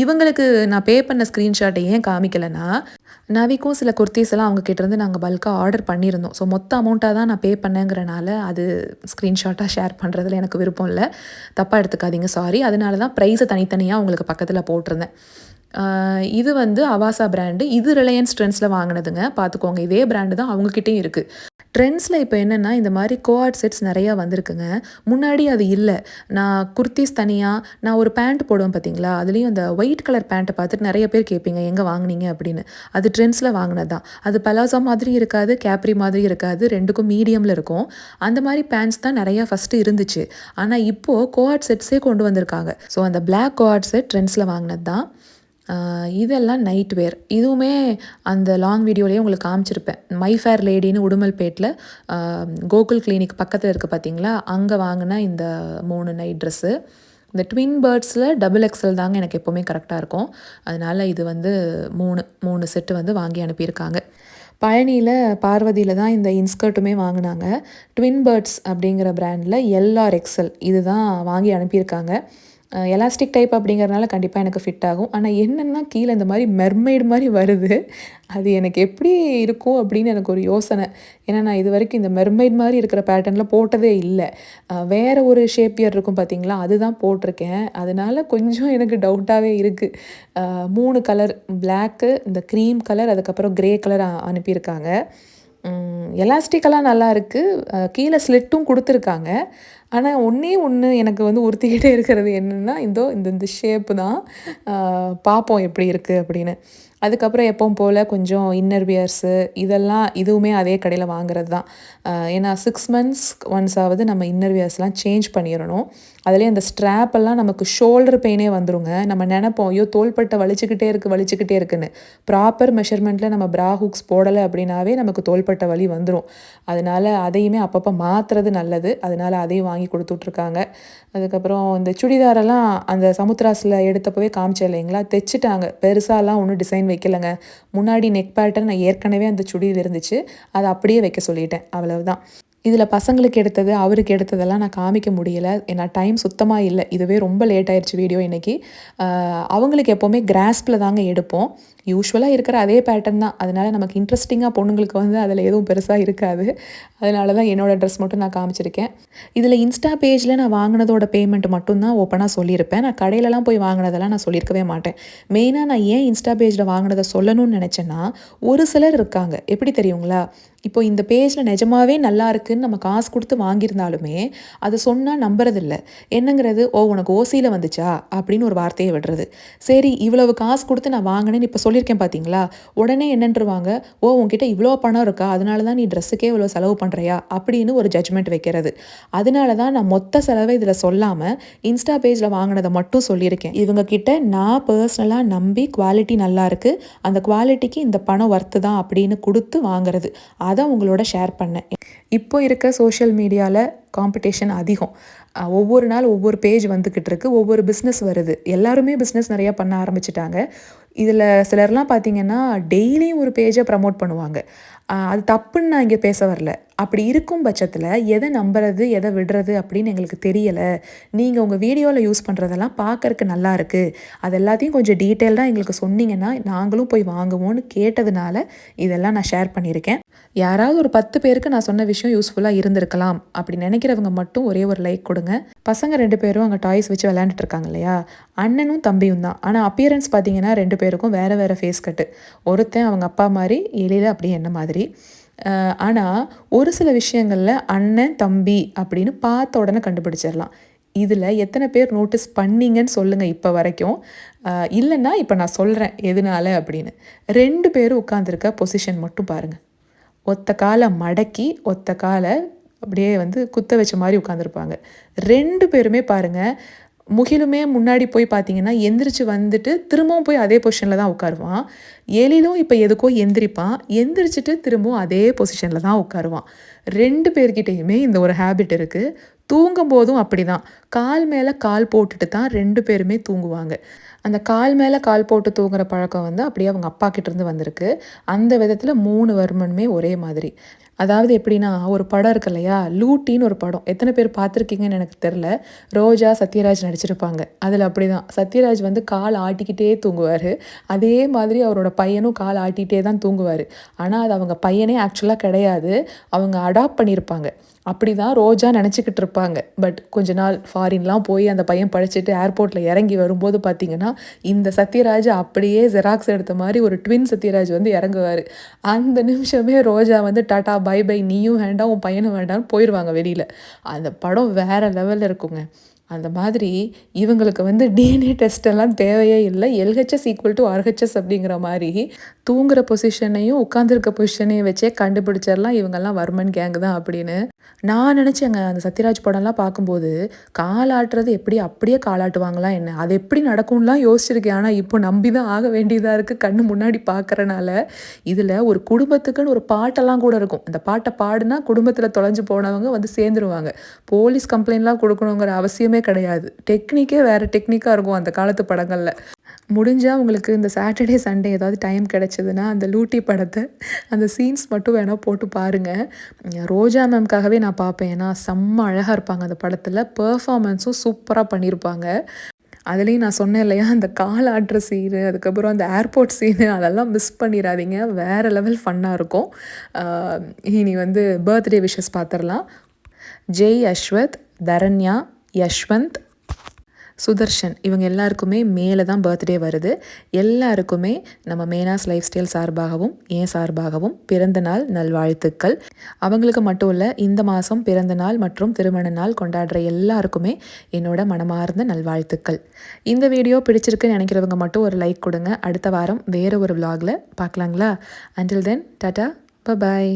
இவங்களுக்கு நான் பே பண்ண ஸ்க்ரீன்ஷாட்டை ஏன் காமிக்கலைன்னா, நவிக்கும் சில குர்த்தீஸ் எல்லாம் அவங்க கிட்டேருந்து நாங்கள் பல்காக ஆர்டர் பண்ணியிருந்தோம். ஸோ மொத்த அமௌண்ட்டாக தான் நான் பே பண்ணேங்கிறனால அது ஸ்க்ரீன்ஷாட்டாக ஷேர் பண்ணுறதுல எனக்கு விருப்பம் இல்லை. தப்பாக எடுத்துக்காதீங்க, சாரி. அதனால தான் ப்ரைஸை தனித்தனியாக உங்களுக்கு பக்கத்தில் போட்டிருந்தேன். இது வந்து அவாசா பிராண்டு. இது ரிலையன்ஸ் ட்ரெண்ட்ஸில் வாங்கினதுங்க. பார்த்துக்கோங்க, இதே பிராண்டு தான் அவங்கக்கிட்டேயும் இருக்குது. ட்ரெண்ட்ஸில் இப்போ என்னென்னா இந்த மாதிரி கோஆர்ட் செட்ஸ் நிறையா வந்திருக்குங்க. முன்னாடி அது இல்லை. நான் குர்த்திஸ் தனியாக நான் ஒரு பேண்ட் போடுவேன் பார்த்தீங்களா, அதுலேயும் அந்த ஒயிட் கலர் பேண்ட்டை பார்த்துட்டு நிறைய பேர் கேட்பீங்க எங்கே வாங்குனீங்க அப்படின்னு. அது ட்ரெண்ட்ஸில் வாங்கினது தான். அது பலாசா மாதிரி இருக்காது, கேப்ரி மாதிரி இருக்காது, ரெண்டுக்கும் மீடியமில் இருக்கும். அந்த மாதிரி பேண்ட்ஸ் தான் நிறையா ஃபஸ்ட்டு இருந்துச்சு. ஆனால் இப்போது கோஆர்ட் செட்ஸே கொண்டு வந்திருக்காங்க. ஸோ அந்த பிளாக் கோஆர்ட் செட் ட்ரெண்ட்ஸில் வாங்கினது தான். இதெல்லாம் நைட் வேர். இதுவுமே அந்த லாங் வீடியோலேயே உங்களுக்கு காமிச்சிருப்பேன். மை ஃபேர் லேடின்னு உடுமல்பேட்டில் கோகுல் கிளினிக் பக்கத்தில் இருக்குது பார்த்தீங்களா, அங்கே வாங்கின இந்த 3 நைட் ட்ரெஸ்ஸு. இந்த ட்வின் பேர்ட்ஸில் டபுள் எக்ஸல் தாங்க எனக்கு எப்போவுமே கரெக்டாக இருக்கும். அதனால் இது வந்து 3 செட்டு வந்து வாங்கி அனுப்பியிருக்காங்க. பழனியில் பார்வதியில் தான் இந்த இன்ஸ்கர்ட்டுமே வாங்கினாங்க. ட்வின் பேர்ட்ஸ் அப்படிங்கிற பிராண்டில் எல்ஆர் எக்ஸல் இது தான் வாங்கி அனுப்பியிருக்காங்க. எலாஸ்டிக் டைப் அப்படிங்கிறதுனால கண்டிப்பாக எனக்கு ஃபிட் ஆகும். ஆனால் என்னென்னா கீழே இந்த மாதிரி மெர்மெய்டு மாதிரி வருது. அது எனக்கு எப்படி இருக்கும் அப்படின்னு எனக்கு ஒரு யோசனை. ஏன்னா நான் இது வரைக்கும் இந்த மெர்மெய்டு மாதிரி இருக்கிற பேட்டர்னில் போட்டதே இல்லை. வேறு ஒரு ஷேப்பியர் இருக்கும் பார்த்தீங்களா, அதுதான் போட்டிருக்கேன். அதனால கொஞ்சம் எனக்கு டவுட்டாகவே இருக்குது. 3 கலர் பிளாக்கு, இந்த க்ரீம் கலர், அதுக்கப்புறம் க்ரே கலர் அனுப்பியிருக்காங்க. எலாஸ்டிக்கெல்லாம் நல்லா இருக்குது. கீழே ஸ்லிட்டும் கொடுத்துருக்காங்க. ஆனால் ஒன்று எனக்கு வந்து உறுத்திக்கிட்டே இருக்கிறது என்னென்னா, இந்த ஷேப்பு தான். பார்ப்போம் எப்படி இருக்குது அப்படின்னு. அதுக்கப்புறம் எப்பவும் போல் கொஞ்சம் இன்னர் வியர்ஸு இதுவுமே அதே கடையில் வாங்குறது தான். ஏன்னா 6 மந்த்ஸ் ஒன்ஸாவது நம்ம இன்னர் வியர்ஸ்லாம் சேஞ்ச் பண்ணிடணும். அதுலேயே அந்த ஸ்ட்ராப்பெல்லாம் நமக்கு ஷோல்டர் பெயினே வந்துருங்க. நம்ம நினைப்போம் ஐயோ தோள்பட்டை வலிச்சுக்கிட்டே இருக்குன்னு. ப்ராப்பர் மெஷர்மெண்ட்டில் நம்ம ப்ரா ஹூக்ஸ் போடலை அப்படின்னாவே நமக்கு தோள்பட்டை வலி வந்துடும். அதனால் அதையுமே அப்பப்போ மாற்றுறது நல்லது. அதனால் அதையும் வாங்கி கொடுத்துட்ருக்காங்க. அதுக்கப்புறம் இந்த சுடிதாரெல்லாம் அந்த சமுத்ராஸில் எடுத்தப்பவே காமிச்சேன் இல்லைங்களா, தைச்சிட்டாங்க. பெருசாலாம் ஒன்றும் டிசைன் வைக்கலைங்க. முன்னாடி நெக் பேட்டர்ன் நான் ஏற்கனவே அந்த சுடியில் இருந்துச்சு, அதை அப்படியே வைக்க சொல்லிட்டேன், அவ்வளவுதான். இதில் பசங்களுக்கு எடுத்தது, அவருக்கு எடுத்ததெல்லாம் நான் காமிக்க முடியலை. ஏன்னா டைம் சுத்தமாக இல்லை. இதுவே ரொம்ப லேட் ஆயிடுச்சு வீடியோ இன்றைக்கி. அவங்களுக்கு எப்போவுமே கிராஸ்பில் தாங்க எடுப்போம். யூஸ்வலாக இருக்கிற அதே பேட்டர்ன் தான். அதனால் நமக்கு இன்ட்ரெஸ்டிங்காக பொண்ணுங்களுக்கு வந்து அதில் எதுவும் பெருசாக இருக்காது. அதனால தான் என்னோடய ட்ரெஸ் மட்டும் நான் காமிச்சிருக்கேன். இதில் இன்ஸ்டா பேஜில் நான் வாங்கினதோட பேமெண்ட் மட்டும்தான் ஓப்பனாக சொல்லியிருப்பேன். நான் கடையிலலாம் போய் வாங்கினதெல்லாம் நான் சொல்லியிருக்கவே மாட்டேன். மெயினாக நான் ஏன் இன்ஸ்டா பேஜில் வாங்கினதை சொல்லணும்னு நினச்சேன்னா, ஒரு சிலர் இருக்காங்க, எப்படி தெரியுங்களா, இப்போ இந்த பேஜில் நிஜமாவே நல்லா இருக்குன்னு நம்ம காசு கொடுத்து வாங்கியிருந்தாலுமே அதை சொன்னால் நம்புறதில்ல. என்னங்கிறது, உனக்கு ஓசியில் வந்துச்சா அப்படின்னு ஒரு வார்த்தையை விடுறது. சரி இவ்வளவு காசு கொடுத்து நான் வாங்கினேன்னு இப்போ சொல்லியிருக்கேன் பார்த்தீங்களா, உடனே என்னன்றுவாங்க, உன்கிட்ட இவ்வளோ பணம் இருக்கா, அதனால தான் நீ ட்ரெஸ்ஸுக்கே இவ்வளோ செலவு பண்ணுறியா அப்படின்னு ஒரு ஜட்ஜ்மெண்ட் வைக்கிறது. அதனால தான் நான் மொத்த செலவை இதில் சொல்லாமல் இன்ஸ்டா பேஜில் வாங்கினதை மட்டும் சொல்லியிருக்கேன். இவங்கக்கிட்ட நான் பர்சனலாக நம்பி குவாலிட்டி நல்லா இருக்குது, அந்த குவாலிட்டிக்கு இந்த பணம் ஒர்த்து தான் அப்படின்னு கொடுத்து வாங்குறது. அதான் உங்களோட ஷேர் பண்ணேன். இப்போ இருக்க சோஷியல் மீடியாவில் காம்படிஷன் அதிகம். ஒவ்வொரு நாள் ஒவ்வொரு பேஜ் வந்துக்கிட்டு இருக்கு, ஒவ்வொரு பிஸ்னஸ் வருது. எல்லாருமே பிஸ்னஸ் நிறையா பண்ண ஆரம்பிச்சிட்டாங்க. இதில் சிலர்லாம் பார்த்திங்கன்னா டெய்லியும் ஒரு பேஜை ப்ரமோட் பண்ணுவாங்க. அது தப்புன்னு நான் இங்கே பேச வரல. அப்படி இருக்கும் பட்சத்தில் எதை நம்புறது எதை விடுறது அப்படின்னு எங்களுக்கு தெரியலை. நீங்கள் உங்கள் வீடியோவில் யூஸ் பண்ணுறதெல்லாம் பார்க்கறக்கு நல்லா இருக்குது, அது எல்லாத்தையும் கொஞ்சம் டீட்டெயில்டாக எங்களுக்கு சொன்னீங்கன்னா நாங்களும் போய் வாங்குவோன்னு கேட்டதுனால இதெல்லாம் நான் ஷேர் பண்ணியிருக்கேன். யாராவது ஒரு 10 பேருக்கு நான் சொன்ன விஷயம் யூஸ்ஃபுல்லாக இருந்திருக்கலாம் அப்படி நினைக்கிறவங்க மட்டும் ஒரே ஒரு லைக் கொடுங்க. பசங்க 2 பேரும் அங்கே டாய்ஸ் வச்சு விளையாண்டுட்டு இருக்காங்க இல்லையா, அண்ணனும் தம்பியும் தான். ஆனால் அப்பியரன்ஸ் பார்த்தீங்கன்னா 2 பேருக்கும் வேறு வேறு ஃபேஸ் கட்டு. ஒருத்தன் அவங்க அப்பா மாதிரி, எழில அப்படியே என்ன மாதிரி. ஆனால் ஒரு சில விஷயங்களில் அண்ணன் தம்பி அப்படின்னு பார்த்த உடனே கண்டுபிடிச்சிடலாம். இதில் எத்தனை பேர் நோட்டீஸ் பண்ணீங்கன்னு சொல்லுங்கள் இப்போ வரைக்கும். இல்லைன்னா இப்போ நான் சொல்கிறேன் எதனால அப்படின்னு. 2 பேரும் உட்காந்துருக்க பொசிஷன் மட்டும் பாருங்கள். ஒத்த காலை மடக்கி ஒத்த காலை அப்படியே வந்து குத்த வச்ச மாதிரி உட்காந்துருப்பாங்க. 2 பேருமே பாருங்கள், முகிலுமே முன்னாடி போய் பார்த்தீங்கன்னா எந்திரிச்சு வந்துட்டு திரும்பவும் போய் அதே பொசிஷனில் தான் உட்காருவான். எழிலும் இப்போ எதுக்கோ எந்திரிப்பான், எந்திரிச்சிட்டு திரும்பவும் அதே பொசிஷனில் தான் உட்காருவான். 2 பேர்கிட்டையுமே இந்த ஒரு ஹேபிட் இருக்குது. தூங்கும் போதும் அப்படி தான், கால் மேலே கால் போட்டுட்டு தான் 2 பேருமே தூங்குவாங்க. அந்த கால் மேலே கால் போட்டு தூங்குற பழக்கம் வந்து அப்படியே அவங்க அப்பா கிட்டேருந்து வந்திருக்கு. அந்த விதத்தில் 3 வருமனுமே ஒரே மாதிரி. அதாவது எப்படின்னா, ஒரு படம் இருக்கு இல்லையா, லூட்டின்னு ஒரு படம். எத்தனை பேர் பார்த்துருக்கீங்கன்னு எனக்கு தெரில. ரோஜா சத்யராஜ் நடிச்சிருப்பாங்க. அதில் அப்படி தான் சத்யராஜ் வந்து கால் ஆட்டிக்கிட்டே தூங்குவார். அதே மாதிரி அவரோட பையனும் கால் ஆட்டிகிட்டே தான் தூங்குவார். ஆனால் அது அவங்க பையனே ஆக்சுவலாக கிடையாது, அவங்க அடாப்ட் பண்ணியிருப்பாங்க. அப்படி தான் ரோஜா நினச்சிக்கிட்டு இருப்பாங்க. பட் கொஞ்ச நாள் ஃபாரின்லாம் போய் அந்த பையன் படிச்சுட்டு ஏர்போர்ட்டில் இறங்கி வரும்போது பார்த்தீங்கன்னா, இந்த சத்யராஜ் அப்படியே ஜெராக்ஸ் எடுத்த மாரி ஒரு ட்வின் சத்யராஜ் வந்து இறங்குவாரு. அந்த நிமிஷமே ரோஜா வந்து டாடா பை பை நீயும் வேண்டாம், உன் பையனும் வேண்டாம்னு போயிருவாங்க வெளியில. அந்த படம் வேற லெவல்ல இருக்குங்க. அந்த மாதிரி இவங்களுக்கு வந்து டிஎன்ஏ டெஸ்ட் எல்லாம் தேவையே இல்ல. எல்ஹெச்எஸ் ஈக்குவல் டூ ஆர்ஹெச்எஸ் அப்படிங்கிற மாரி தூங்குற பொசிஷனையும், உட்காந்துருக்க பொசிஷனையும் வச்சே கண்டுபிடிச்சிடலாம் இவங்கெல்லாம் வர்மன் கேங் தான் அப்படின்னு. நான் நினச்சேங்க அந்த சத்யராஜ் படம்லாம் பார்க்கும்போது, கால் ஆட்டுறது எப்படி அப்படியே காலாட்டுவாங்களா என்ன? அது எப்படி நடக்கும்லாம் யோசிச்சிருக்கேன். ஆனா இப்போ நம்பி தான் ஆக வேண்டியதா இருக்கு. கண்ணு முன்னாடி பார்க்கறனால. இதில ஒரு குடும்பத்துக்குன்னு ஒரு பாட்டெல்லாம் கூட இருக்கும். அந்த பாட்ட பாடுனா குடும்பத்தில தொலைஞ்சு போனவங்க வந்து சேர்ந்துருவாங்க. போலீஸ் கம்ப்ளைண்ட்லாம் குடுக்கணுங்கிற அவசியமே கிடையாது. டெக்னிக்கே வேற டெக்னிக்கா இருக்கும் அந்த காலத்து படங்கள்ல. முடிஞ்சா உங்களுக்கு இந்த சாட்டர்டே, சண்டே ஏதாவது டைம் கிடைச்சதுன்னா, அந்த லூட்டி படத்த அந்த சீன்ஸ் மட்டும் வேணா போட்டு பாருங்க. ரோஜா மேம்காகவே நான் பார்ப்பேன். ஏன்னா செம்ம அழகா இருப்பாங்க அந்த படத்துல. பெர்ஃபார்மன்ஸும் சூப்பரா பண்ணியிருப்பாங்க. அதுலயும் நான் சொன்னேன் இல்லையா, அந்த கால் ஆட்டுற சீனு, அதுக்கப்புறம் அந்த ஏர்போர்ட் சீனு அதெல்லாம் மிஸ் பண்ணிறாதீங்க. வேற லெவல் ஃபன்னா இருக்கும். அ இனி வந்து பர்த்டே விஷஸ் பார்த்துரலாம். ஜெய் அஸ்வத், தரண்யா, யஷ்வந்த், சுதர்ஷன் இவங்க எல்லாருக்குமே மேல தான் பர்த்டே வருது. எல்லாருக்குமே நம்ம மேனாஸ் லைஃப் ஸ்டைல் சார்பாகவும், என் சார்பாகவும் பிறந்த நாள் நல்வாழ்த்துக்கள். அவங்களுக்கு மட்டும் இல்ல, இந்த மாதம் பிறந்த நாள் மற்றும் திருமண நாள் கொண்டாடுற எல்லாருக்குமே என்னோட மனமார்ந்த நல்வாழ்த்துக்கள். இந்த வீடியோ பிடிச்சிருக்குன்னு நினைக்கிறவங்க மட்டும் ஒரு லைக் கொடுங்க. அடுத்த வாரம் வேற ஒரு vlogல பார்க்கலாங்களா? Until then tata, bye bye.